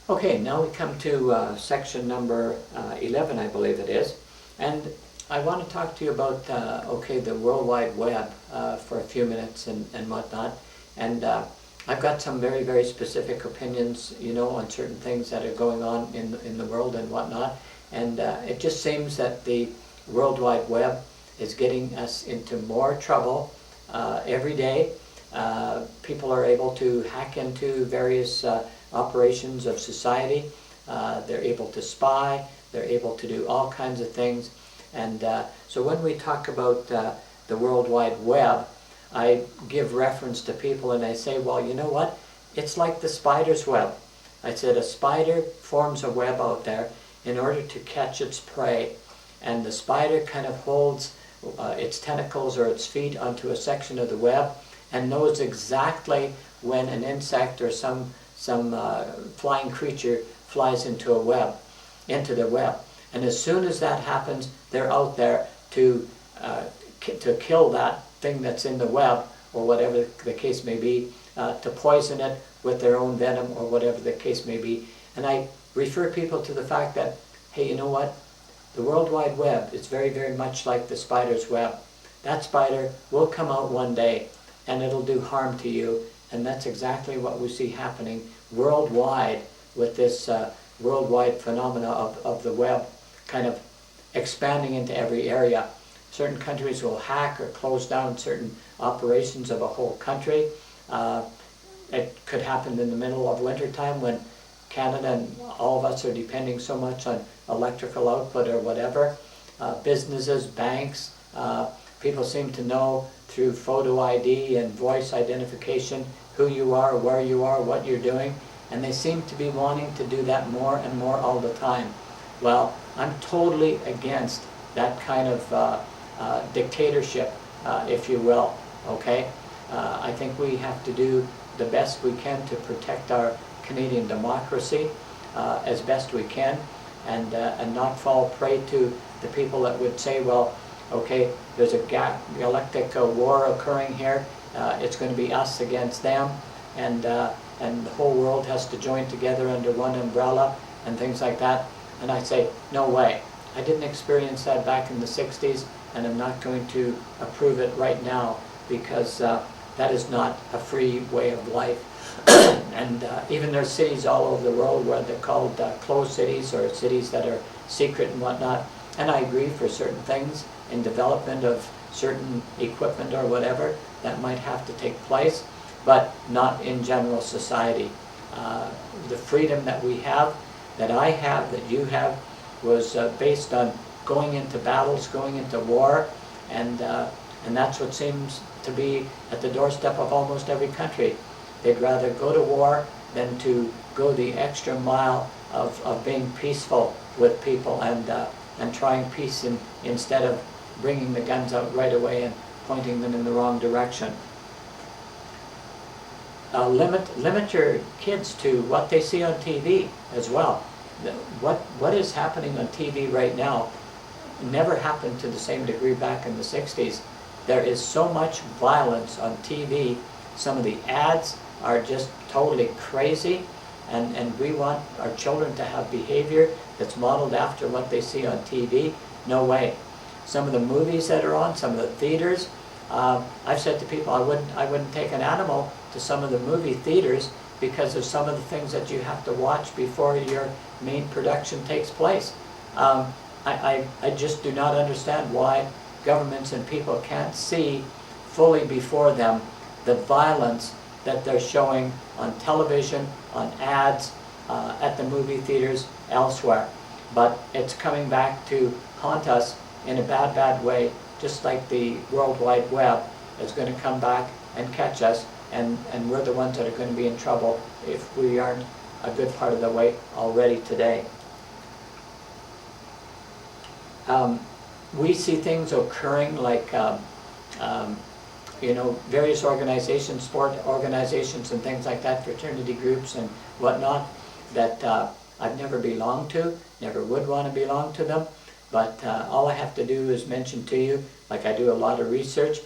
Okay, now we come to section number 11, I believe it is, and I want to talk to you about the World Wide Web for a few minutes and whatnot. And I've got some very, very specific opinions, on certain things that are going on in the world and whatnot. And it just seems that the World Wide Web is getting us into more trouble every day. People are able to hack into various operations of society. They're able to spy. They're able to do all kinds of things. And so when we talk about the World Wide Web, I give reference to people and I say, well, you know what? It's like the spider's web. I said a spider forms a web out there in order to catch its prey. And the spider kind of holds its tentacles or its feet onto a section of the web and knows exactly when an insect or some flying creature flies into the web. And as soon as that happens, they're out there to kill that thing that's in the web, or whatever the case may be, to poison it with their own venom, or whatever the case may be. And I refer people to the fact that, hey, you know what? The World Wide Web is very, very much like the spider's web. That spider will come out one day, and it'll do harm to you. And that's exactly what we see happening worldwide with this worldwide phenomena of the web kind of expanding into every area. Certain countries will hack or close down certain operations of a whole country. It could happen in the middle of winter time when Canada and all of us are depending so much on electrical output or whatever. Businesses, banks, people seem to know through photo ID and voice identification who you are, where you are, what you're doing, and they seem to be wanting to do that more and more all the time. Well, I'm totally against that kind of dictatorship, if you will, okay? I think we have to do the best we can to protect our Canadian democracy as best we can, and not fall prey to the people that would say, well, okay, there's a galactic war occurring here, it's going to be us against them, and the whole world has to join together under one umbrella, and things like that. And I say, no way. I didn't experience that back in the 60s, and I'm not going to approve it right now, because that is not a free way of life. And even there's cities all over the world where they're called closed cities, or cities that are secret and whatnot. And I agree, for certain things in development of certain equipment or whatever, that might have to take place, but not in general society. The freedom that we have, that I have, that you have, was based on going into battles, going into war, and that's what seems to be at the doorstep of almost every country. They'd rather go to war than to go the extra mile of being peaceful with people and trying peace instead of bringing the guns out right away and pointing them in the wrong direction. Limit your kids to what they see on TV as well. What is happening on TV right now never happened to the same degree back in the 60s. There is so much violence on TV. Some of the ads are just totally crazy, and we want our children to have behavior that's modeled after what they see on TV. No way. Some of the movies that are on, some of the theaters, I've said to people, I wouldn't take an animal to some of the movie theaters because of some of the things that you have to watch before your main production takes place. I just do not understand why governments and people can't see fully before them the violence that they're showing on television, on ads, at the movie theaters, elsewhere. But it's coming back to haunt us in a bad, bad way, just like the World Wide Web is going to come back and catch us, and we're the ones that are going to be in trouble if we aren't a good part of the way already today. We see things occurring like various organizations, sport organizations and things like that, fraternity groups and whatnot, that I've never belonged to, never would want to belong to them. But all I have to do is mention to you, like I do a lot of research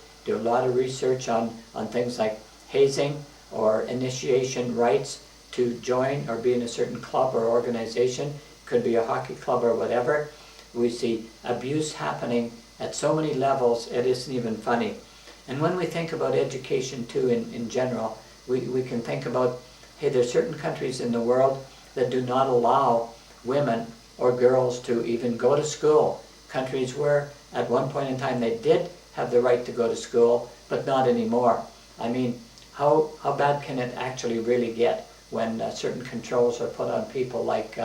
on things like hazing or initiation rites to join or be in a certain club or organization, could be a hockey club or whatever. We see abuse happening at so many levels, it isn't even funny. And when we think about education too in general, we can think about, hey, there's certain countries in the world that do not allow women or girls to even go to school. Countries where at one point in time they did have the right to go to school, but not anymore. I mean, how bad can it actually really get when certain controls are put on people, like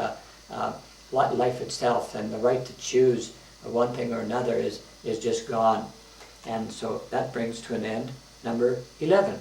life itself, and the right to choose one thing or another is just gone. And so that brings to an end number 11.